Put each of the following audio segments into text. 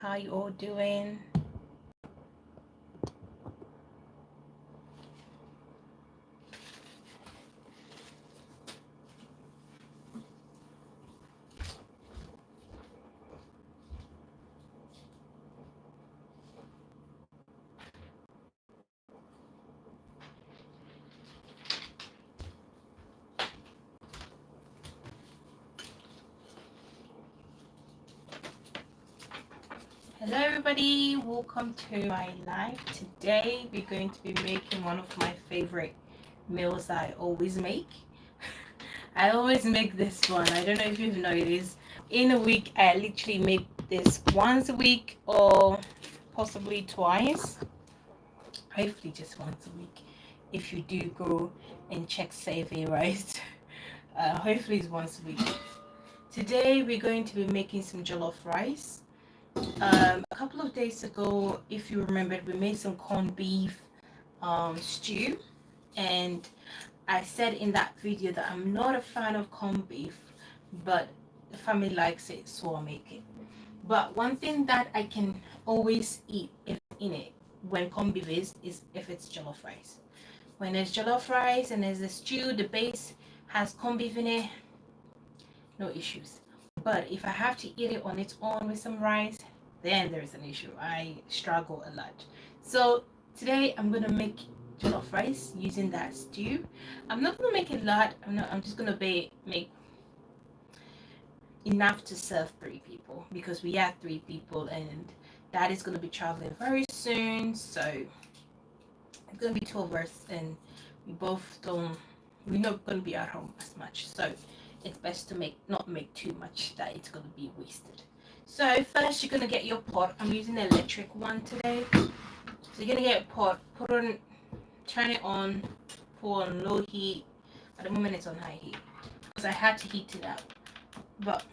How you all doing? Hello everybody, welcome to my live. Today we're going to be making one of my favorite meals that I always make. I always make this one. I don't know if you've noticed. In a week I literally make this once a week or possibly twice. Hopefully just once a week if you do go and check Savvy, right? Hopefully it's once a week. Today we're going to be making some jollof rice. A couple of days ago, if you remembered, we made some corned beef stew, and I said in that video that I'm not a fan of corned beef, but the family likes it, so I'll make it. But one thing that I can always eat if in it when corned beef is if it's jollof rice. When there's jollof rice and there's a stew, the base has corned beef in it, no issues. But if I have to eat it on its own with some rice, then there's an issue. I struggle a lot. So today I'm gonna make jollof rice using that stew. I'm not gonna make a lot. I'm just gonna make enough to serve 3 people because we are 3 people and Dad is gonna be traveling very soon. So it's gonna be 2 of us and we're not gonna be at home as much. So it's best to not make too much that it's going to be wasted. So first you're going to get your pot. I'm using an electric one today. So you're going to get a pot, turn it on, put on low heat. At the moment it's on high heat because I had to heat it up. But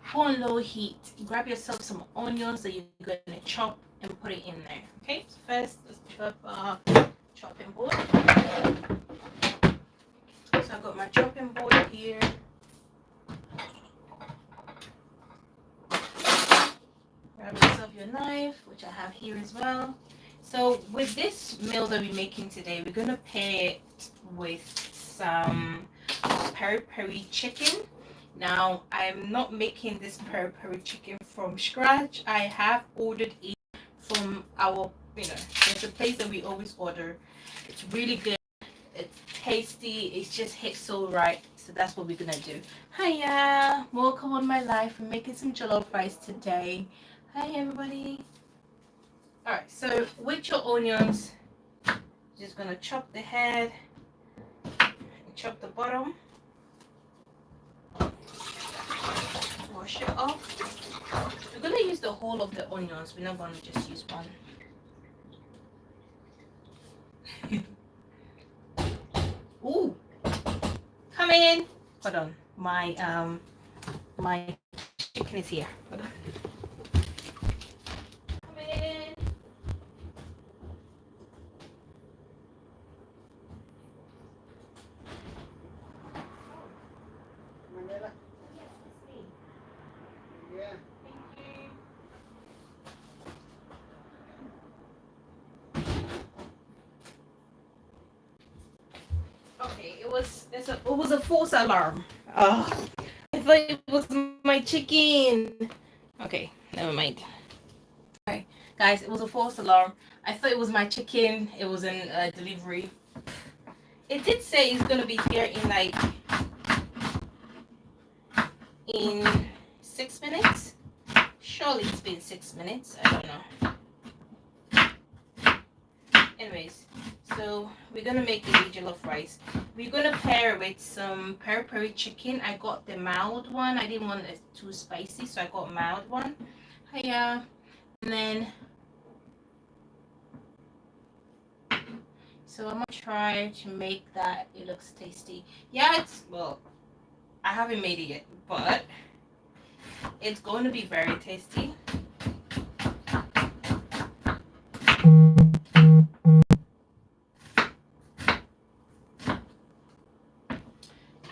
put on low heat, grab yourself some onions that you're going to chop and put it in there. Okay, so first let's chop chopping board. So I've got my chopping board here. Grab yourself your knife, which I have here as well. So with this meal that we're making today, we're gonna pair it with some peri-peri chicken. Now I'm not making this peri-peri chicken from scratch. I have ordered it from our, there's a place that we always order. It's really good. It's tasty. It's just hit so right. So that's what we're gonna do. Hiya, welcome on my life. We're making some jollof rice today. Hi everybody. All right, so with your onions, just gonna chop the head and chop the bottom. Wash it off. We're gonna use the whole of the onions. We're not gonna just use one. Ooh, come in. Hold on, my chicken is here. Hold on. Come in. Mandela? Yes, it's me. Yeah. Thank you. Okay, it was a false alarm. Oh, I thought it was my chicken. Okay, never mind. Alright, guys, it was a false alarm. I thought it was my chicken. It was in delivery. It did say it's gonna be here in 6 minutes. Surely it's been 6 minutes. I don't know. Anyways, so we're gonna make the jollof rice. We're gonna pair it with some peri-peri chicken. I got the mild one. I didn't want it too spicy, so I got mild one. Hiya. And then so I'm gonna try to make that it looks tasty. Yeah, I haven't made it yet, but it's going to be very tasty.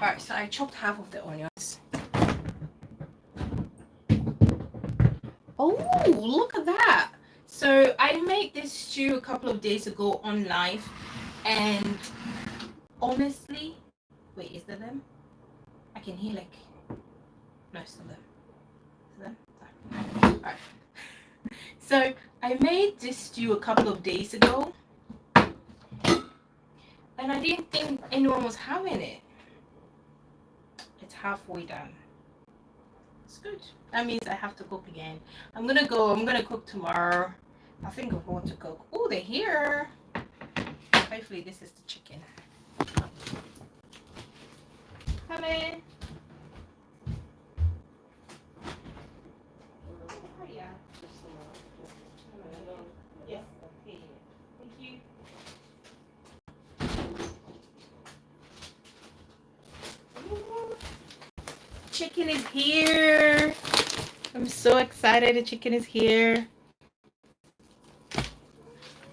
Alright, so I chopped half of the onions. Oh, look at that. So I made this stew a couple of days ago on live, and honestly, wait, is that them? I can hear like, no, it's not them. Is it them? Alright. So I made this stew a couple of days ago, and I didn't think anyone was having it. It's halfway done. It's good. That means I have to cook again. I'm gonna cook tomorrow. I think I'm going to cook. Oh, they're here. Hopefully this is the chicken. Come in. Oh, yeah. Yes. Okay. Thank you. Chicken is here. I'm so excited the chicken is here.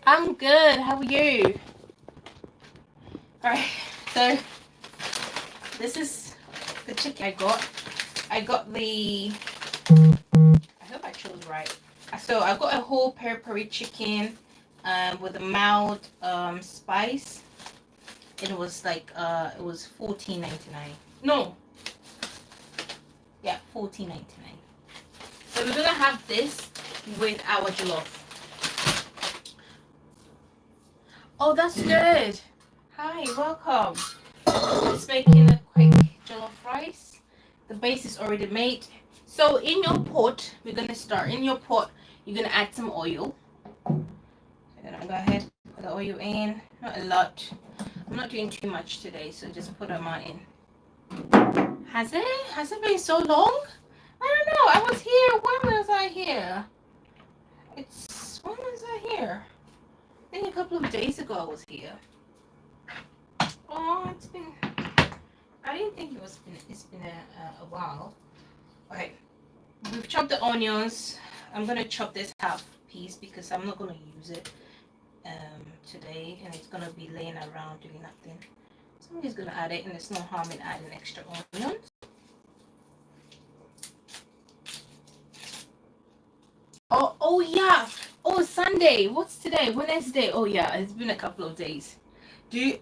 I'm good. How are you? Alright, so this is the chicken I got. I got the, I hope I chose right. So I got a whole peri-peri chicken with a mild spice. It was like it was $14.99. No. Yeah, $14.99. So we're gonna have this with our jollof. Oh, that's good. Hi, welcome. Just making a quick jollof rice. The base is already made. So in your pot, we're gonna start. In your pot, you're gonna add some oil. I'm gonna go ahead, put the oil in. Not a lot. I'm not doing too much today, so just put them in. Has it? Has it been so long? I don't know. I was here. When was I here? When was I here? I think a couple of days ago I was here. Oh, it's been. I didn't think it's been a while. Okay, we've chopped the onions. I'm gonna chop this half piece because I'm not gonna use it today, and it's gonna be laying around doing nothing. So I'm just gonna add it, and there's no harm in adding extra onions. Oh yeah. Oh, Sunday. What's today? Wednesday. Oh yeah, it's been a couple of days.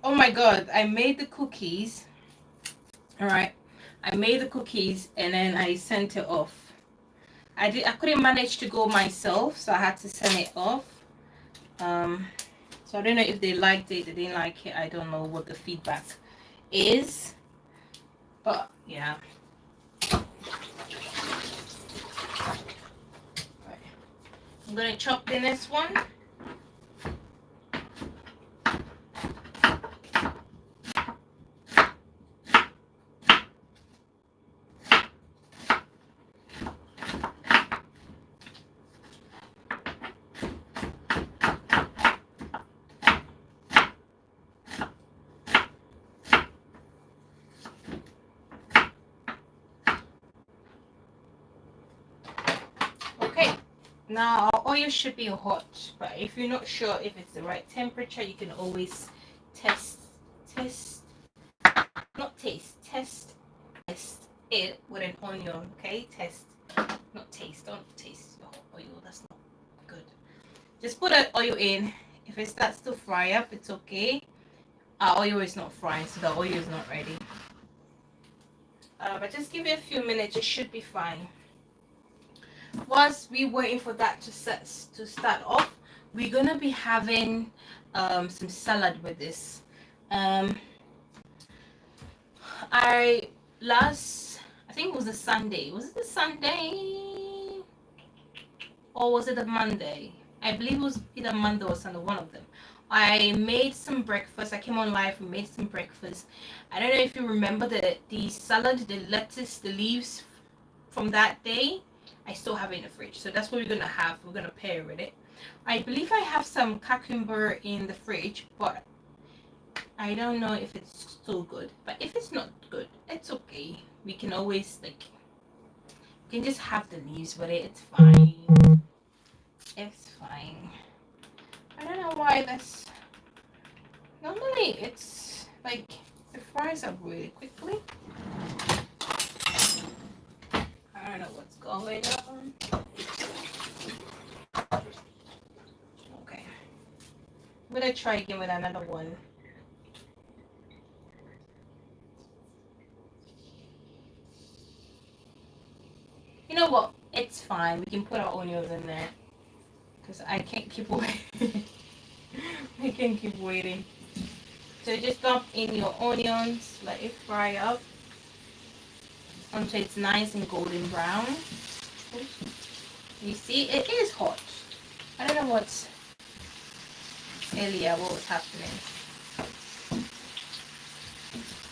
Oh my god, I made the cookies. All right, I made the cookies and then I sent it off. I couldn't manage to go myself, so I had to send it off. So I don't know if they liked it, they didn't like it. I don't know what the feedback is, but yeah. I'm gonna chop the next one. Now our oil should be hot, but if you're not sure if it's the right temperature, you can always test it with an onion. Okay, don't taste your oil. That's not good. Just put that oil in. If it starts to fry up, it's okay. Our oil is not frying, so the oil is not ready. But just give it a few minutes, it should be fine. Whilst we're waiting for that to start off, we're gonna be having some salad with this. I think it was a Sunday. Was it a Sunday or was it a Monday? I believe it was either Monday or Sunday, one of them. I made some breakfast. I came on live and made some breakfast. I don't know if you remember the salad, the lettuce, the leaves from that day. I still have it in the fridge, so that's what we're gonna have. We're gonna pair with it. I believe I have some cucumber in the fridge, but I don't know if it's so good. But if it's not good, it's okay. We can always we can just have the leaves with it. It's fine. It's fine. I don't know why that's. Normally it's like it fries up really quickly. I don't know what's going on. Okay. I'm gonna try again with another one. You know what? It's fine. We can put our onions in there. Because I can't keep waiting. I can't keep waiting. So just dump in your onions, let it fry up until it's nice and golden brown. You see, it is hot. I don't know what's earlier, what was happening.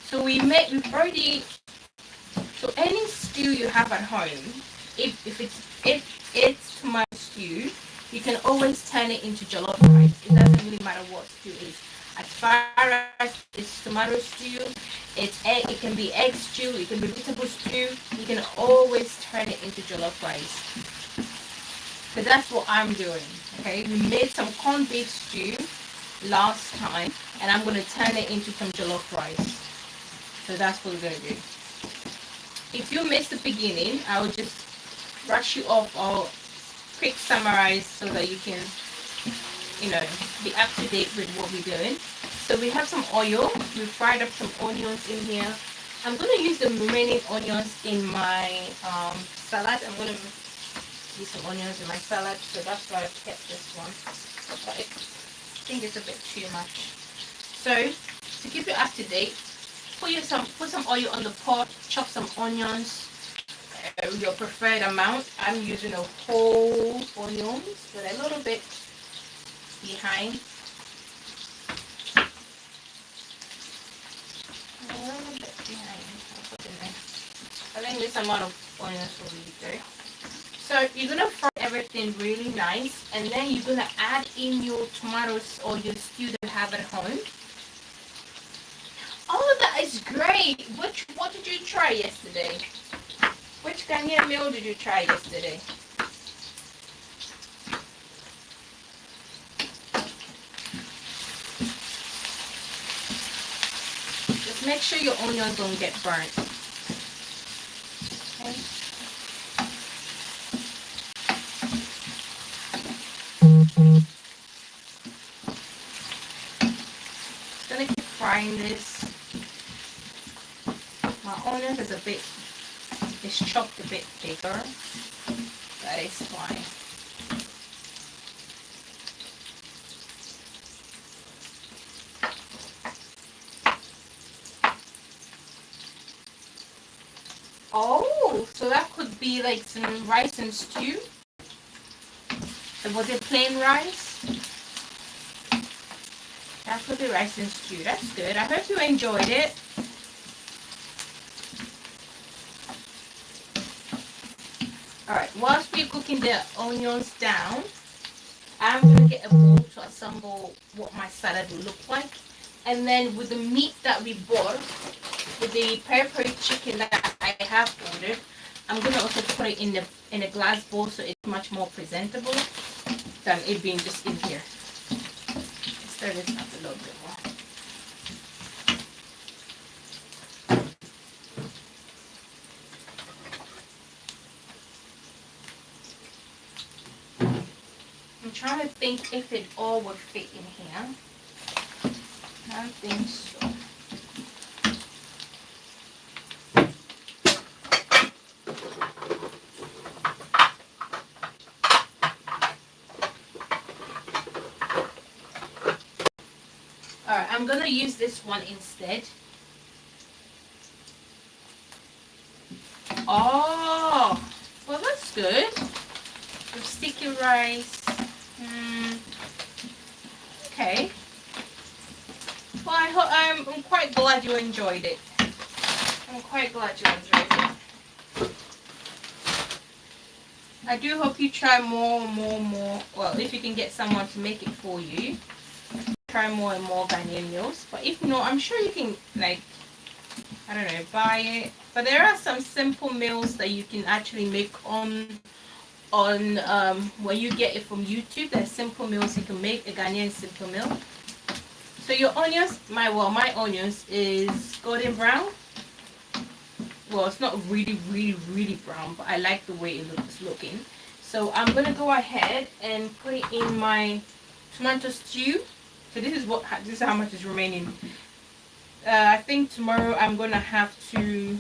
So we've already, so any stew you have at home, if it's tomato stew, you can always turn it into jollof rice. It doesn't really matter what stew it is. As far as it's tomato stew, it's egg, it can be egg stew, it can be vegetable stew, you can always turn it into jollof rice. So that's what I'm doing. Okay, we made some corned beef stew last time, and I'm going to turn it into some jollof rice. So that's what we're going to do. If you missed the beginning, I will just brush you off or quick summarize so that you can, be up to date with what we're doing. So we have some oil. We fried up some onions in here. I'm going to use the remaining onions in my salad. I'm going to use some onions in my salad, so that's why I've kept this one. But I think it's a bit too much. So to keep you up to date, put some oil on the pot, chop some onions, your preferred amount. I'm using a whole onions with a little bit behind. A little bit behind. I'll put in there. I think this amount of onions will be good. So you're gonna fry everything really nice, and then you're gonna add in your tomatoes or your stew that you have at home. Oh, that is great. What did you try yesterday? Which Ghanaian meal did you try yesterday? Just make sure your onions don't get burnt. Okay. Gonna keep frying this. My onions is chopped a bit bigger. That is fine. Oh, so that could be like some rice and stew. Was it plain rice? That could be rice and stew. That's good. I hope you enjoyed it. Alright, whilst we're cooking the onions down, I'm going to get a bowl to assemble what my salad will look like. And then with the meat that we bought, with the peri-peri chicken that I have ordered, I'm going to also put it in a glass bowl so it's much more presentable than it being just in here. Let's stir this up a little bit more. I'm trying to think if it all would fit in here. I don't think so. Alright, I'm gonna use this one instead. Oh, well that's good. With sticky rice. Okay. Well, I'm quite glad you enjoyed it. I'm quite glad you enjoyed it. I do hope you try more. Well, if you can get someone to make it for you, try more and more Ghanaian meals. But if not, I'm sure you can, like, I don't know, buy it. But there are some simple meals that you can actually make on when you get it from YouTube. There's simple meals you can make, a Ghanaian simple meal. So your onions, my onions is golden brown. well, it's not really brown, but I like the way it looks looking. So I'm gonna go ahead and put it in my tomato stew. So this is how much is remaining. I think tomorrow I'm gonna have to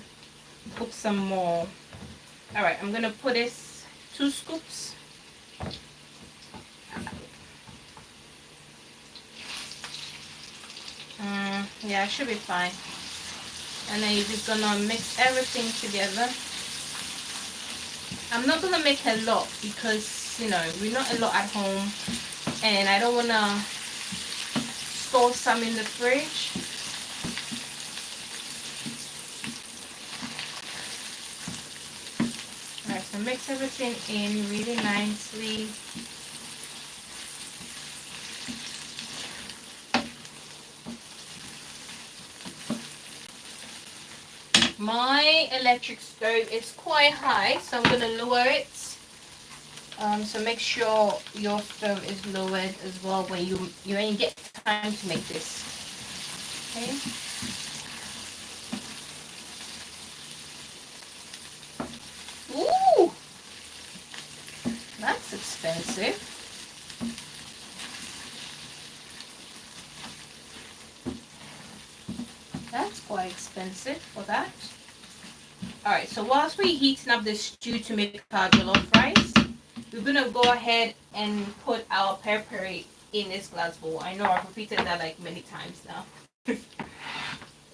cook some more. All right, I'm gonna put this 2 scoops. Yeah, it should be fine. And then you're just gonna mix everything together. I'm not gonna make a lot because we're not a lot at home, and I don't wanna store some in the fridge. Alright, so mix everything in really nicely. My electric stove is quite high, so I'm gonna lower it. So make sure your stove is lowered as well when you get time to make this. Okay. Ooh, that's expensive. That's quite expensive for that. Alright, so whilst we're heating up the stew to make our jollof rice, we're gonna go ahead and put our pepper in this glass bowl. I know I've repeated that like many times now.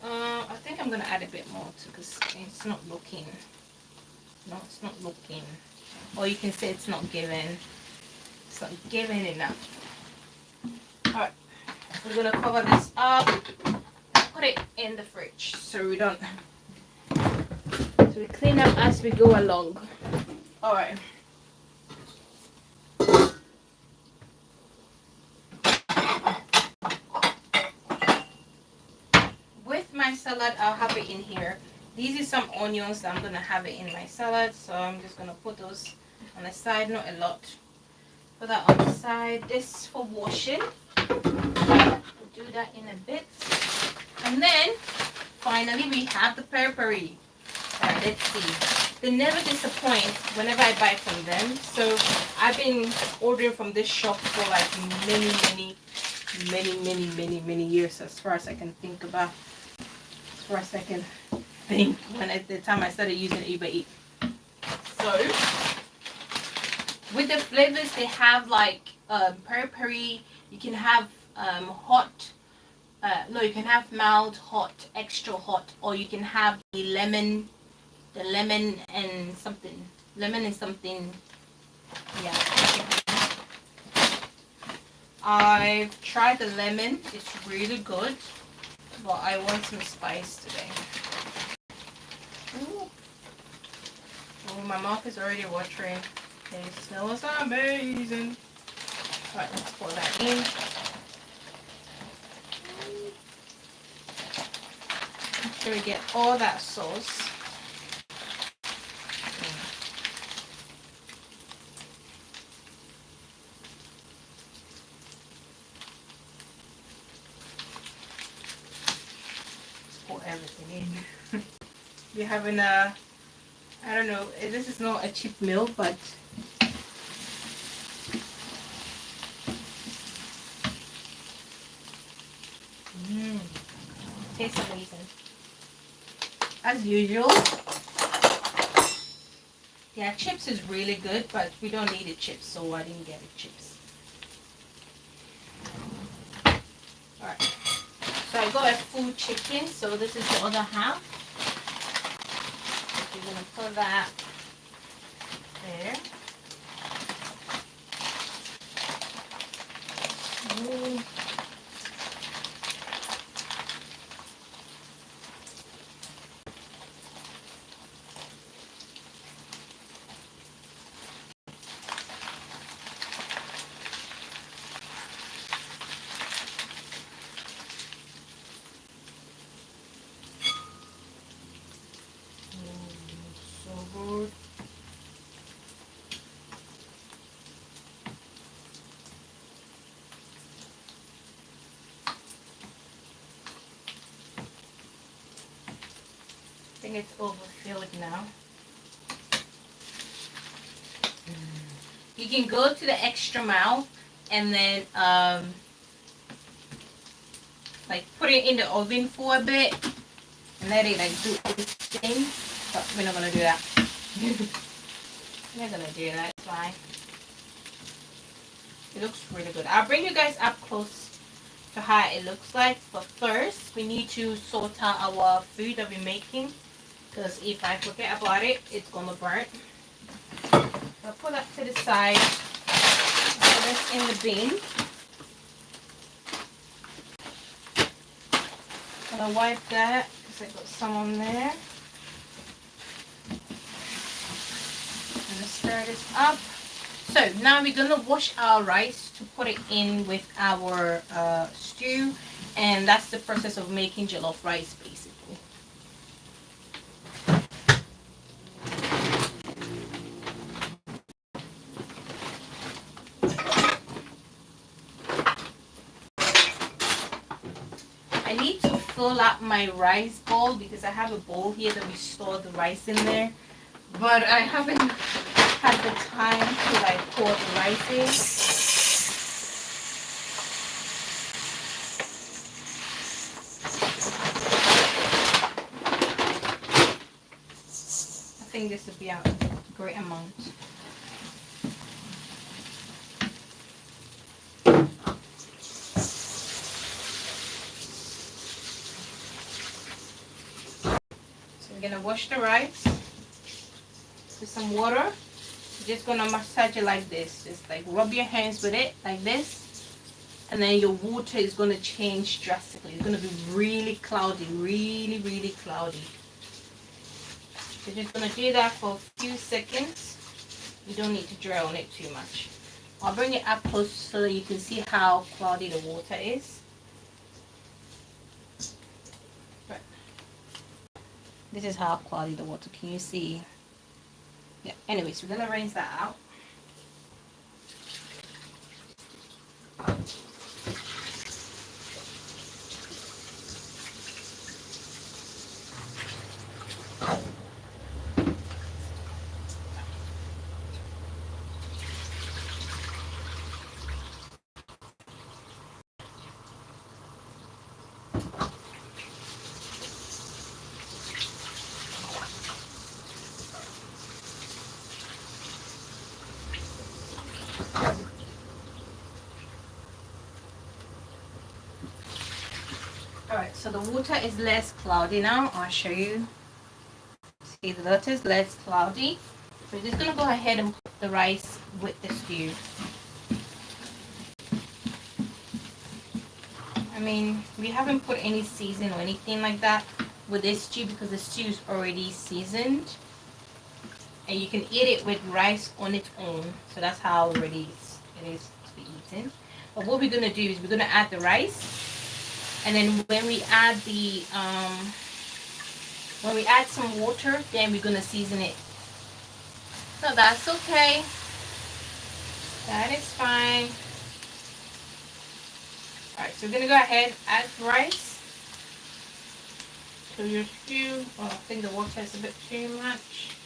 I think I'm gonna add a bit more too because it's not looking. No, it's not looking. Or you can say it's not giving. It's not giving enough. Alright, we're gonna cover this up. Put it in the fridge so we clean up as we go along. All right. With my salad, I'll have it in here. These are some onions that I'm gonna have it in my salad, so I'm just gonna put those on the side, not a lot. Put that on the side. This for washing. We'll do that in a bit. And then finally we have the peppery. Alright, let's see. They never disappoint whenever I buy from them. So I've been ordering from this shop for like many years, as far as I can think about. As far as I can think when at the time I started using Uber Eats. So with the flavors they have, like peri-peri, you can have hot, no, you can have mild, hot, extra hot, or you can have the lemon and something, yeah. I've tried the lemon, it's really good, but I want some spice today. Ooh. Oh, my mouth is already watering. It smells amazing. Alright, let's pour that in. Make sure we get all that sauce. Let's pour everything in. We're having a, I don't know, this is not a cheap meal, but tastes amazing. As usual. Yeah, chips is really good, but we don't need the chips, so I didn't get the chips. Alright. So I got a full chicken, so this is the other half. We're gonna put that there. Ooh. So good. think it's overfilled now. You can go to the extra mile and then like put it in the oven for a bit and let it like do its thing. But we're not gonna do that. We're not gonna do that. It's fine. It looks really good. I'll bring you guys up close to how it looks like. But first, we need to sort out our food that we're making, because if I forget about it, it's gonna burn. I'll put that to the side. Put this in the bin. I'm gonna wipe that because I got some on there. I'm gonna stir this up. So now we're gonna wash our rice to put it in with our stew, and that's the process of making jollof rice basically. I need to fill up my rice bowl because I have a bowl here that we store the rice in there, but I haven't had the time to like pour the rice in. I think this would be a great amount. So we're gonna wash the rice with some water. You're just gonna massage it like this. Just like rub your hands with it like this, and then your water is gonna change drastically. It's gonna be really cloudy, really cloudy. You're just gonna do that for a few seconds. You don't need to dwell on it too much. I'll bring it up close so that you can see how cloudy the water is. Right. This is how cloudy the water. Can you see? Yeah. Anyways, we're gonna rinse that out. Alright, so the water is less cloudy now. I'll show you. See, the water is less cloudy. We're just going to go ahead and put the rice with the stew. I mean, we haven't put any season or anything like that with this stew because the stew is already seasoned. And you can eat it with rice on its own. So that's how ready it is to be eaten. But what we're going to do is we're going to add the rice. And then when we add some water, then we're gonna season it. So that's okay. That is fine. Alright, so we're gonna go ahead, add rice to your stew. Oh, I think the water is a bit too much.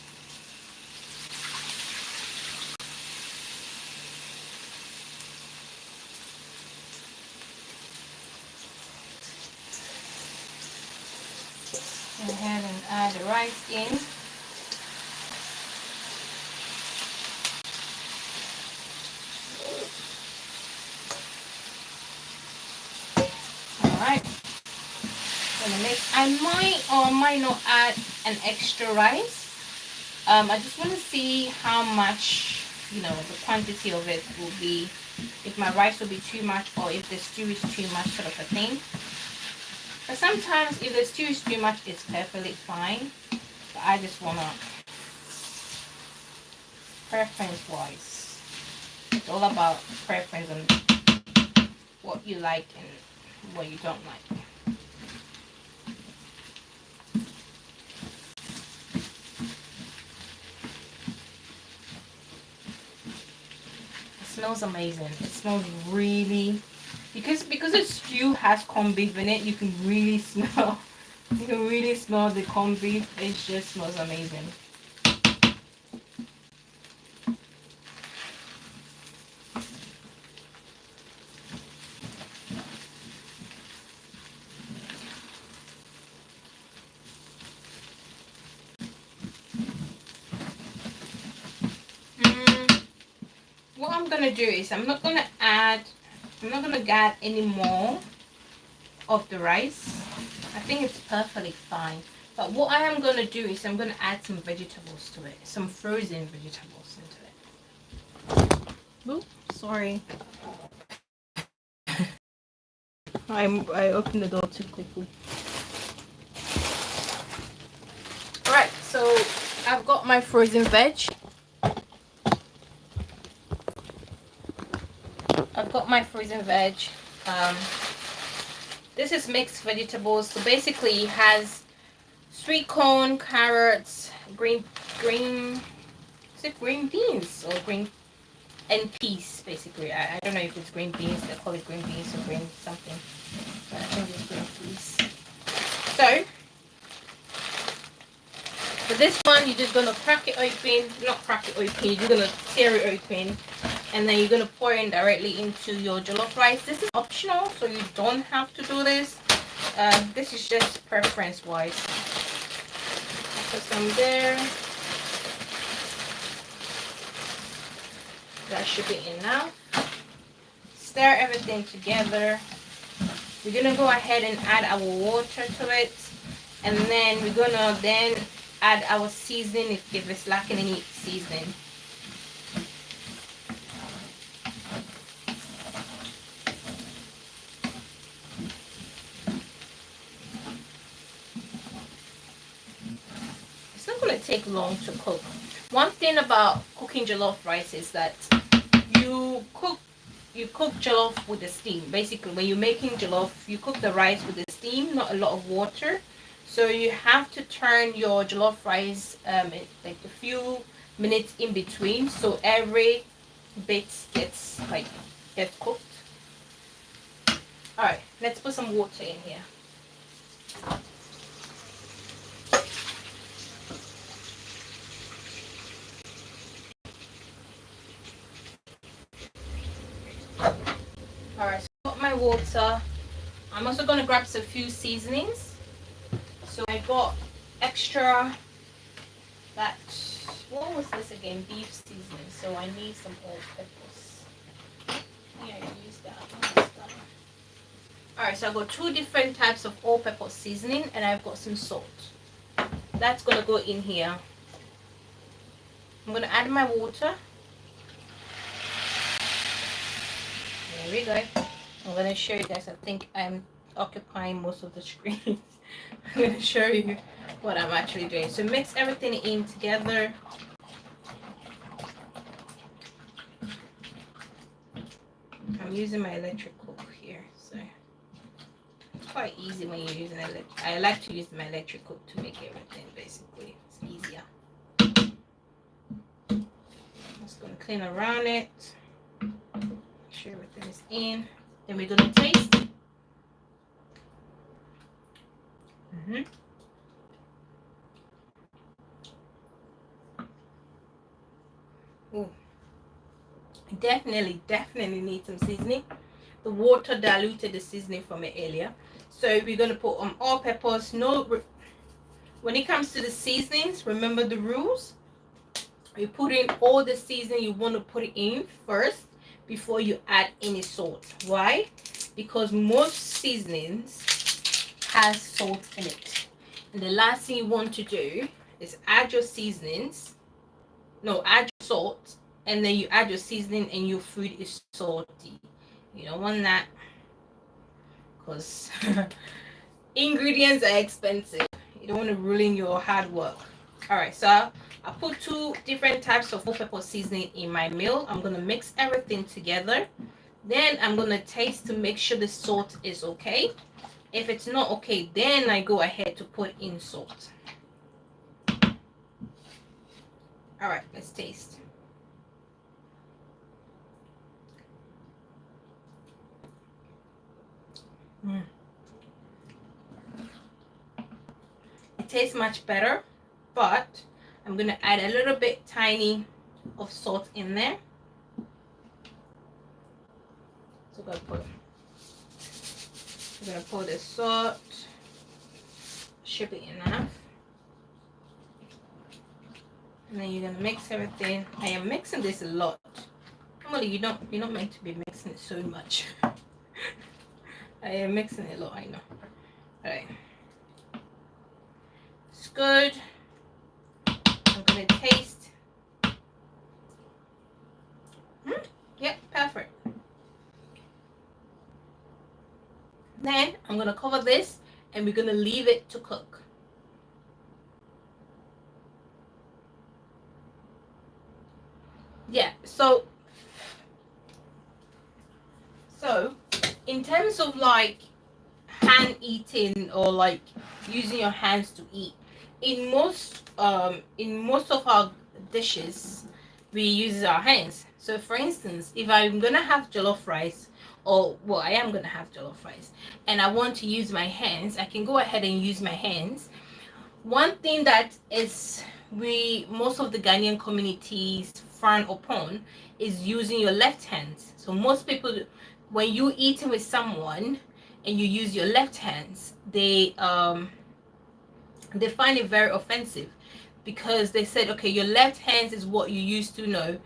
Go ahead and add the rice in. Alright. Gonna mix. I might or might not add an extra rice. I just want to see how much, the quantity of it will be. If my rice will be too much or if the stew is too much, sort of a thing. But sometimes if the stew is too much, it's perfectly fine. But I just want to, preference-wise, it's all about preference and what you like and what you don't like. It smells amazing. It smells really... Because the stew has corned beef in it, you can really smell You can really smell the corned beef. It just smells amazing. What I'm gonna do is I'm not gonna add any more of the rice. I think it's perfectly fine. But what I am gonna do is I'm gonna add some vegetables to it, some frozen vegetables into it. Oop, sorry. I opened the door too quickly. Alright, so I've got my frozen veg. This is mixed vegetables. So basically it has sweet corn, carrots, green is it green beans or green and peas basically. I don't know if it's green beans, they call it green beans or green something. But I think it's green peas. So for this one you're just gonna crack it open, not crack it open, you're just gonna tear it open and then you're gonna pour it directly into your jollof rice. This is optional, so you don't have to do this. This is just preference wise. Put some there. That should be enough. Stir everything together. We're gonna go ahead and add our water to it, and then we're gonna then add our seasoning if it's lacking any seasoning. It's not gonna take long to cook. One thing about cooking jollof rice is that you cook jollof with the steam. Basically, when you're making jollof, you cook the rice with the steam, not a lot of water. So you have to turn your jollof rice like a few minutes in between, so every bit gets cooked. All right, let's put some water in here. All right, so I got my water. I'm also gonna grab some few seasonings. So I got extra that, what was this again? Beef seasoning. So I need some all-purpose. Yeah, I used that. Alright, so I've got two different types of all-purpose seasoning and I've got some salt. That's gonna go in here. I'm gonna add my water. There we go. I'm gonna show you guys. I think I'm occupying most of the screen. I'm gonna show you what I'm actually doing. So mix everything in together. I'm using my electric cook here, so it's quite easy when you're using I like to use my electric cook to make everything basically. It's easier. I'm just gonna clean around it. Make sure everything is in. Then we're gonna taste. Ooh. Definitely need some seasoning. The water diluted the seasoning from it earlier, so we're gonna put all peppers. When it comes to the seasonings, remember the rules. You put in all the seasoning you want to put in first before you add any salt. Why? Because most seasonings has salt in it, and the last thing you want to do is add your seasonings. No, add your salt, and then you add your seasoning and your food is salty. You don't want that, because ingredients are expensive. You don't want to ruin your hard work. All right, so I put two different types of all-purpose pepper seasoning in my meal. I'm gonna mix everything together. Then I'm gonna taste to make sure the salt is okay. If it's not okay, then I go ahead to put in salt. All right, let's taste. tastes much better, but I'm gonna add a little bit tiny of salt in there. So we're gonna pour the salt. Should be enough. And then you're gonna mix everything. I am mixing this a lot. Normally you're not meant to be mixing it so much. I am mixing it a lot, I know. Alright. It's good. I'm gonna taste. Yep, perfect. Then I'm gonna cover this and we're gonna leave it to cook. Yeah, so in terms of like hand eating or like using your hands to eat, in most of our dishes we use our hands. So for instance, if I'm gonna have jollof rice, or well, I am gonna have jollof rice and I want to use my hands, I can go ahead and use my hands. One thing that is most of the Ghanaian communities frown upon is using your left hand. So most people, when you eating with someone and you use your left hands, they find it very offensive, because they said, okay, your left hand is what you used to know,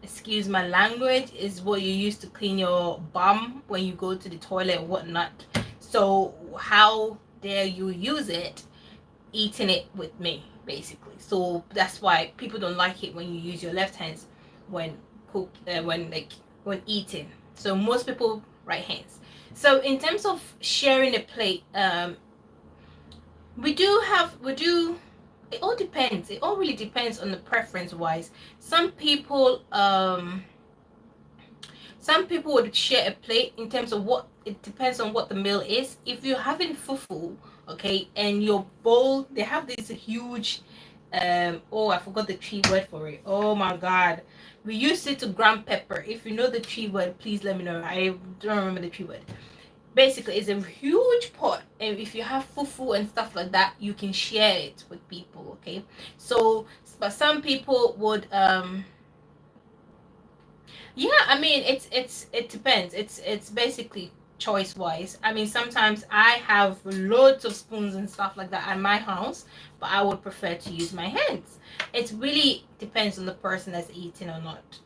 excuse my language, is what you use to clean your bum when you go to the toilet or whatnot. So how dare you use it eating it with me, basically. So that's why people don't like it when you use your left hands when eating. So most people right hands. So in terms of sharing a plate, we do it all depends. It all really depends on the preference wise. Some people would share a plate. In terms of what, it depends on what the meal is. If you're having fufu, okay, and your bowl, they have this huge oh, I forgot the tree word for it. Oh my god, we used it to ground pepper. If you know the tree word, please let me know. I don't remember the tree word. Basically, it's a huge pot, and if you have fufu and stuff like that, you can share it with people, okay? So but some people would yeah, I mean, it depends. It's basically choice wise. I mean, sometimes I have loads of spoons and stuff like that at my house, but I would prefer to use my hands. It really depends on the person that's eating or not.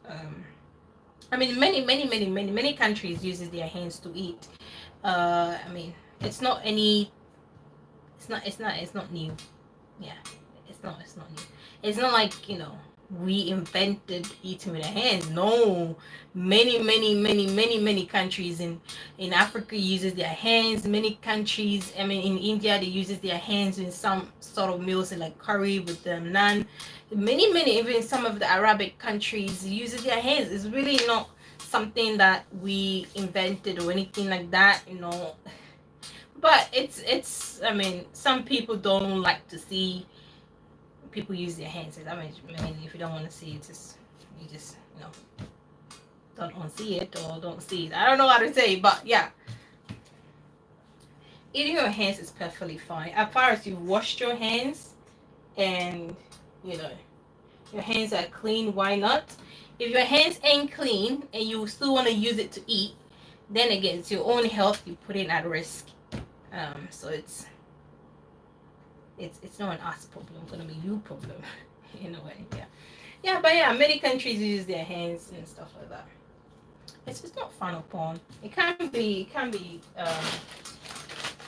I mean, many countries uses their hands to eat. I mean, it's not new. Yeah, it's not new. It's not like, we invented eating with our hands. No, many countries in Africa uses their hands. Many countries, I mean, in India, they uses their hands in some sort of meals, like curry with naan. Many, even some of the Arabic countries uses their hands. It's really not something that we invented or anything like that, but it's I mean, some people don't like to see people use their hands. I mean, if you don't want to see it, you just don't unsee it, or don't see it. I don't know how to say it, but yeah, eating your hands is perfectly fine as far as you've washed your hands and your hands are clean. Why not? If your hands ain't clean and you still want to use it to eat, then again, it's your own health you put in at risk. So it's not an us problem. It's gonna be you problem in a way. But many countries use their hands and stuff like that. It's not frowned upon. It can be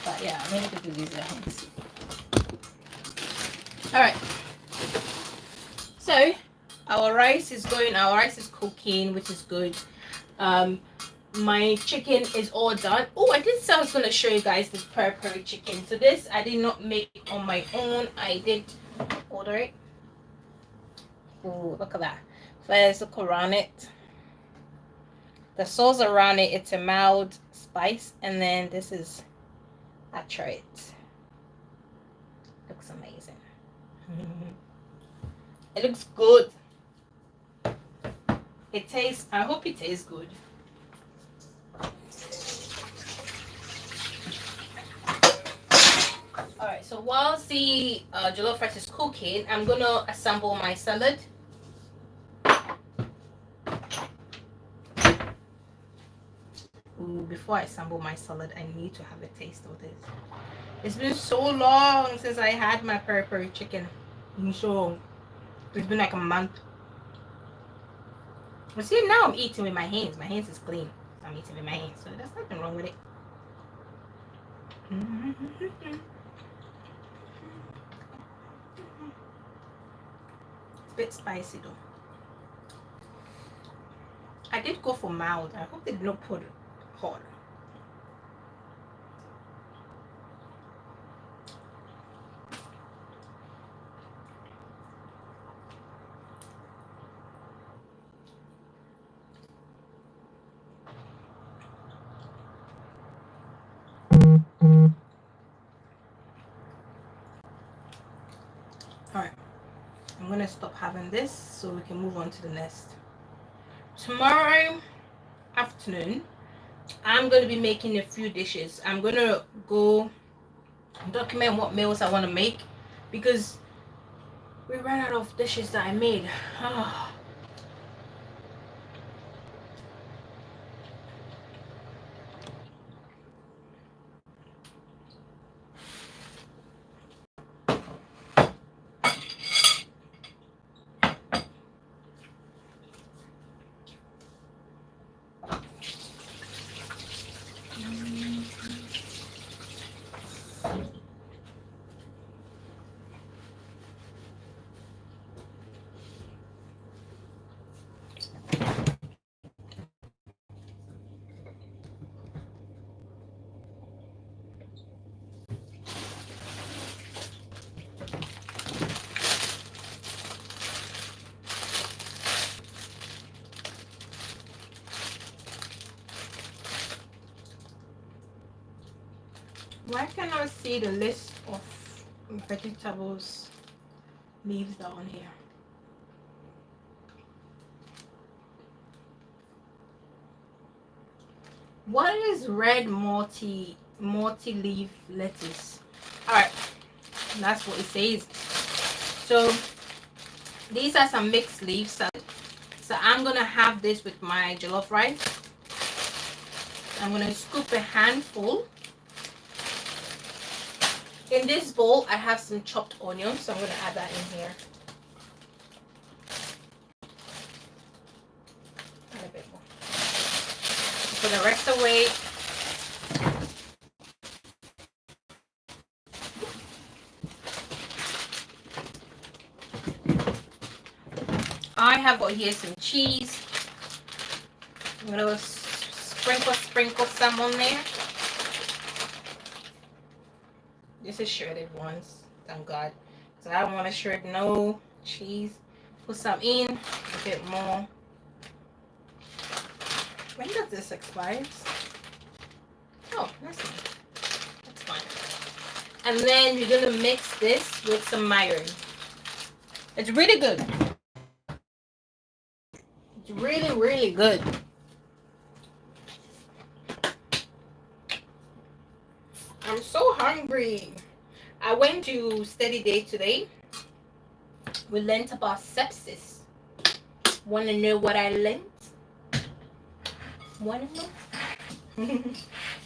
but yeah, many people use their hands. All right, so our rice is cooking, which is good. My chicken is all done. Oh, I did say I was going to show you guys this peri chicken. So this I did not make on my own. I did order it. Oh, look at that. Let's look around it. The sauce around it, it's a mild spice. And then this is, I try it. Looks amazing. It looks good. I hope it tastes good. Alright, so whilst the jollof rice is cooking, I'm gonna assemble my salad. Ooh, before I assemble my salad, I need to have a taste of this. It's been so long since I had my peri-peri chicken. So it's been like a month. But see, now I'm eating with my hands. My hands is clean. I'm eating with my hands, so there's nothing wrong with it. It's a bit spicy though. I did go for mild. I hope they did not put hot. Alright, I'm gonna stop having this so we can move on to the next. Tomorrow afternoon, I'm gonna be making a few dishes. I'm gonna go document what meals I want to make because we ran out of dishes that I made. Why can't I see the list of vegetables leaves down here? What is red multi-leaf lettuce? Alright, that's what it says. So these are some mixed leaf salad. So I'm gonna have this with my jollof rice. I'm gonna scoop a handful. In this bowl, I have some chopped onions, so I'm gonna add that in here. Add a bit more. Put the rest away. I have got here some cheese. I'm gonna sprinkle some on there. This is shredded ones, thank God. So I don't want to shred no cheese. Put some in, a bit more. When does this expire? Oh, that's fine. And then you're gonna mix this with some mayo. It's really good. It's really, really good. I'm so hungry. I went to study day today. We learned about sepsis. Want to know what I learned? Want to know?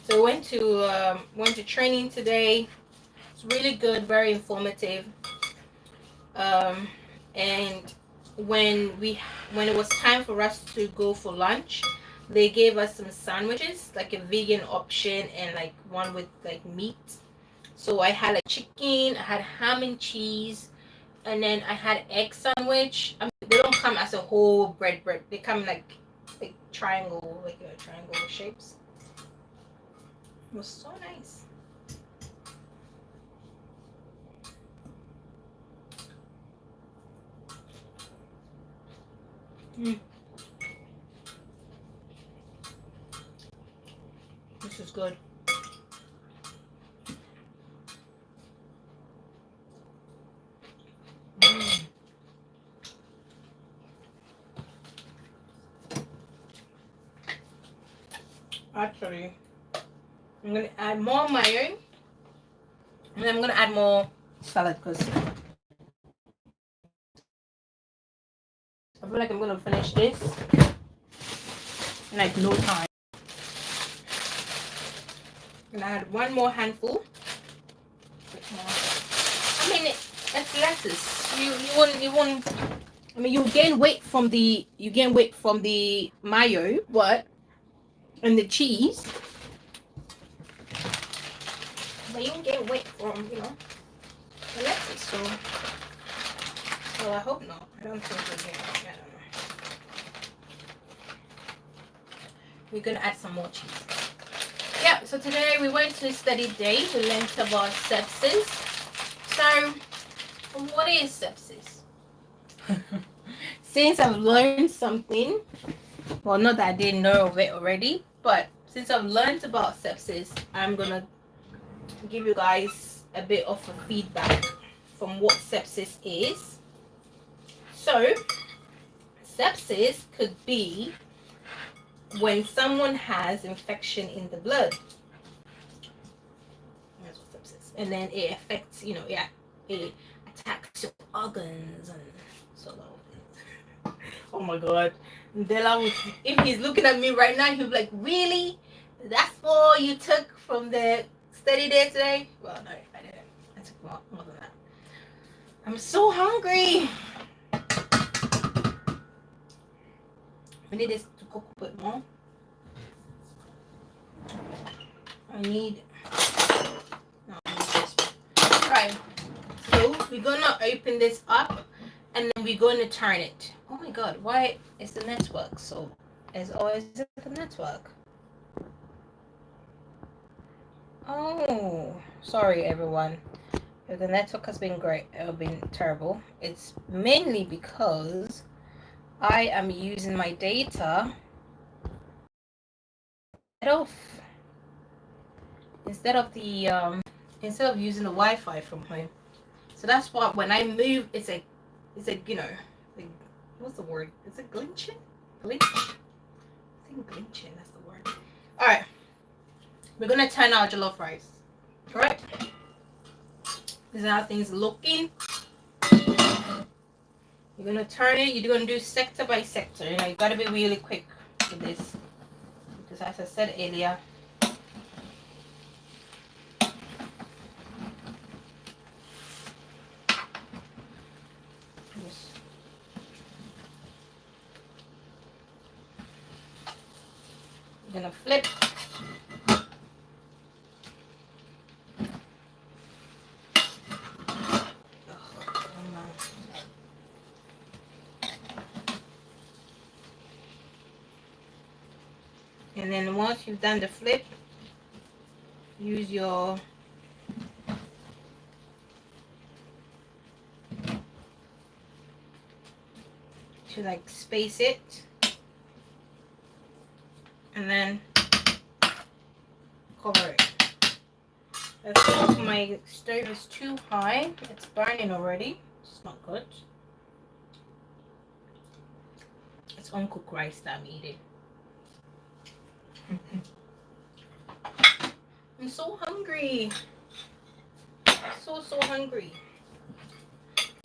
So went to training today. It's really good, very informative. And when it was time for us to go for lunch, they gave us some sandwiches, like a vegan option and like one with like meat. So I had like chicken, I had ham and cheese, and then I had egg sandwich. I mean, they don't come as a whole bread. They come like triangle shapes. It was so nice. This is good. Actually, I'm gonna add more mayo And I'm gonna add more salad because I feel like I'm gonna finish this in like no time. I'm gonna add one more handful. I mean, it's lettuce. You won't. I mean, you gain weight from the mayo, but and the cheese. But you don't gain weight from the lettuce. So, well, I hope not. I don't think we're getting. I don't know. We're gonna add some more cheese. Yeah. So today we went to a study day. We learned about sepsis. So, what is sepsis? Since I've learned something, well, not that I didn't know of it already, but since I've learned about sepsis, I'm gonna give you guys a bit of a feedback from what sepsis is. So, sepsis could be when someone has infection in the blood. That's what sepsis. And then it affects, it attacks your organs and so on. Oh my god. Della was, if he's looking at me right now, he'll be like, really? That's all you took from the study day today? Well, no, I didn't. I took more than that. I'm so hungry. I need this to cook a bit more. I need this. Alright. So we're gonna open this up and then we're gonna turn it. Oh my god, why is the network so as always the network? Oh, sorry everyone. If the network has been terrible, it's mainly because I am using my data instead of using the Wi-Fi from home. So that's why when I move, it's like like, what's the word? Is it glitching? Glitch? I think glitching. That's the word. All right, we're gonna turn our jollof rice. All right. This is how things looking. You're gonna turn it. You're gonna do sector by sector. You gotta be really quick with this because, as I said earlier, you're gonna flip. And then once you've done the flip, use your to like space it, and then cover it. That's my stove is too high. It's burning already. It's not good. It's uncooked rice that I'm eating. I'm so hungry. So hungry.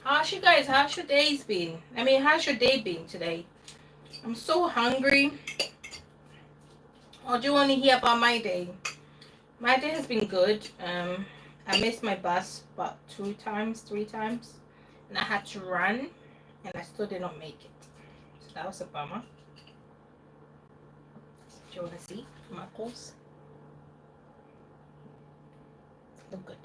How's you guys? How's your days been? I mean, how's your day been today? I'm so hungry. Or do you want to hear about my day? My day has been good. I missed my bus about 3 times, and I had to run, and I still did not make it. So that was a bummer. Do you want to see my course? Look good.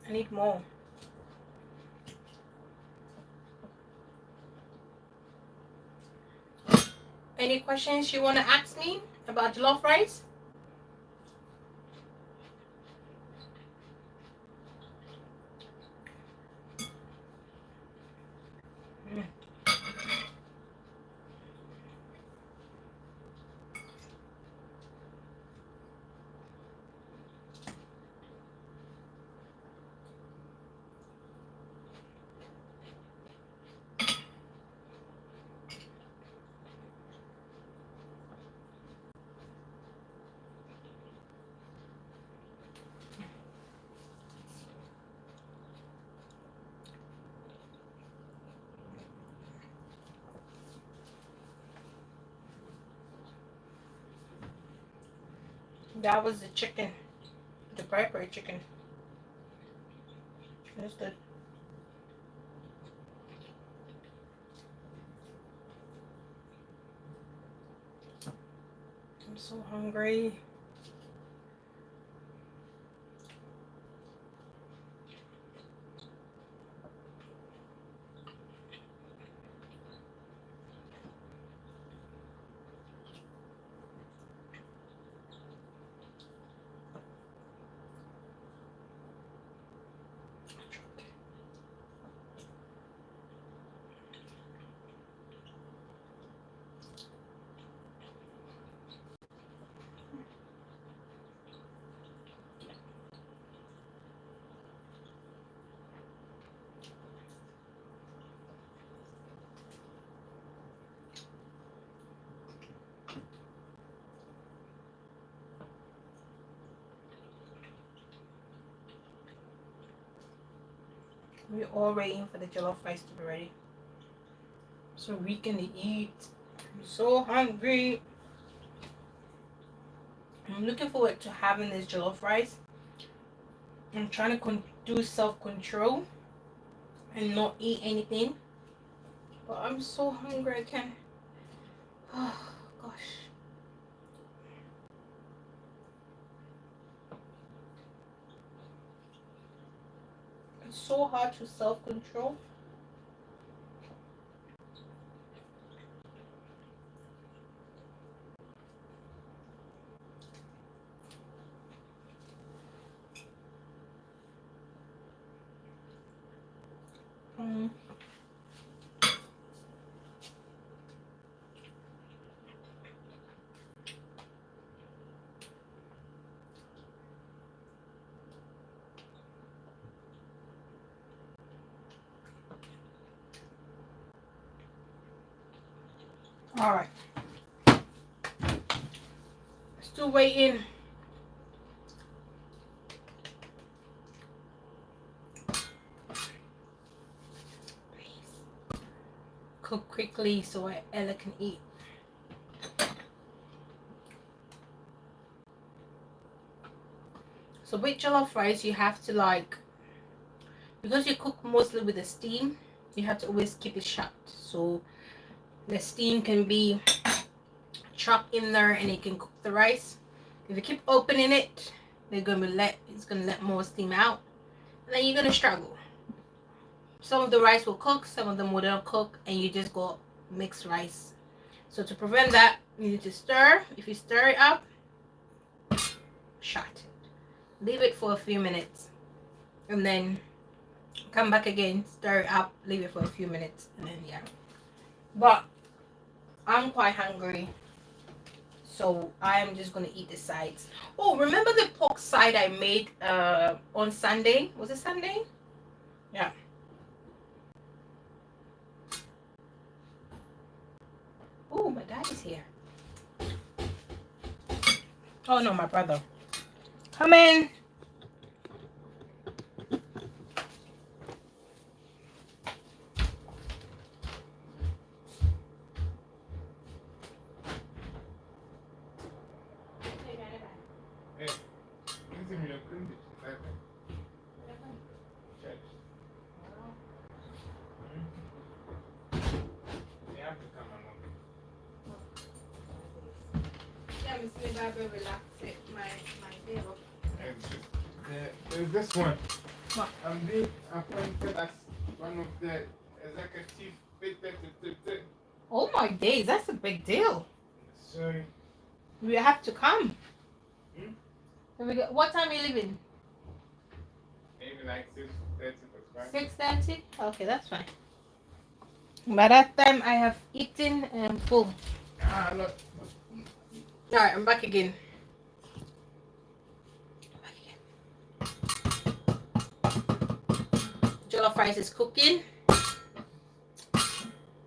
I need more. Any questions you want to ask me about jollof rice? That was the chicken, the pepper chicken. That's good. I'm so hungry. We're all waiting for the jollof rice to be ready so we can eat. I'm so hungry. I'm looking forward to having this jollof rice. I'm trying to do self-control and not eat anything, but I'm so hungry. I can't. Oh gosh. It's so hard to self-control. All right. Still waiting. Cook quickly so Ella can eat. So with jollof rice, you have to because you cook mostly with the steam, you have to always keep it shut so the steam can be trapped in there and it can cook the rice. If you keep opening it, it's gonna let more steam out, and then you're gonna struggle. Some of the rice will cook, some of them will not cook, and you just go mixed rice. So to prevent that, you need to stir. If you stir it up, shut it. Leave it for a few minutes, and then come back again, stir it up, leave it for a few minutes, and then yeah. But I'm quite hungry, so I am just gonna eat the sides. Oh, remember the pork side I made on Sunday? Was it Sunday? Yeah. Oh, my dad is here. Oh no, my brother. Come in. There's this one. I'm being appointed as one of the executive witnesses. Oh my days, that's a big deal. Sorry. We have to come. Hmm? What time are you leaving? Maybe like 6:30 for 6:30? Okay, that's fine. By that time, I have eaten and I'm full. Ah, look. Alright, I'm back again. Jollof rice is cooking.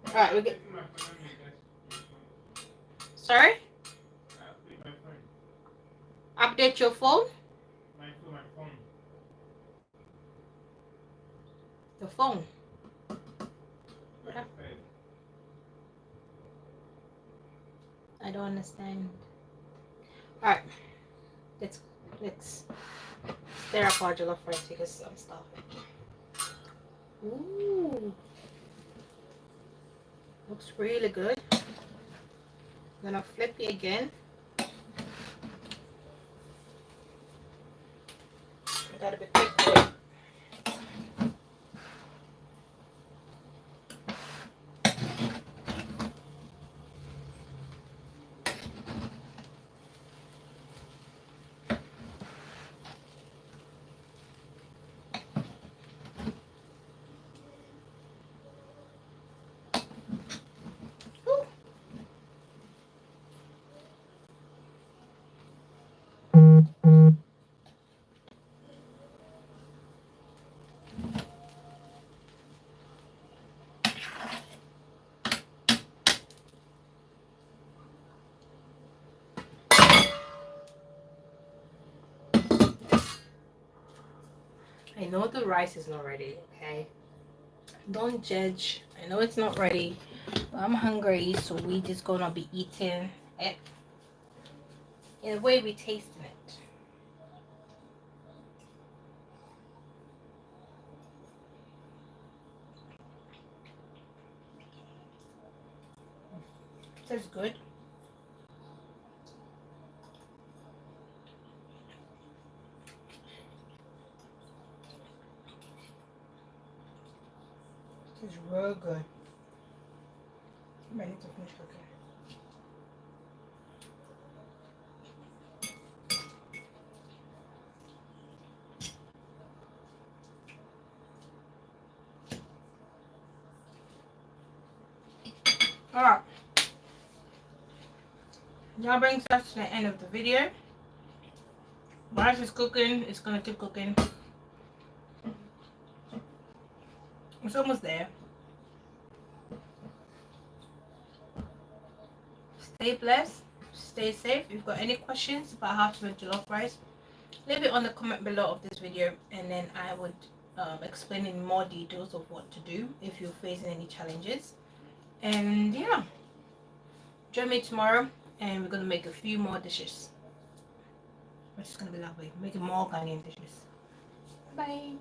Alright, we get. Sorry? Update your phone? My phone. The phone. Yeah. I don't understand. Alright. let's stir up our jollof rice because I'm starving. Ooh, looks really good. I'm gonna flip it again. Gotta be quick with it. Ooh. I know the rice is not ready, okay? Don't judge. I know it's not ready, but I'm hungry, so we just gonna be eating it in the way we tasting it. Tastes good. Tastes real good. I need to finish cooking. Alright. That brings us to the end of the video. Rice is cooking. It's gonna keep cooking. It's almost there. Stay blessed. Stay safe. If you've got any questions about how to make jollof rice, leave it on the comment below of this video, and then I would explain in more details of what to do if you're facing any challenges. And yeah, join me tomorrow, and we're gonna make a few more dishes. It's gonna be lovely. Making more Ghanaian dishes. Bye.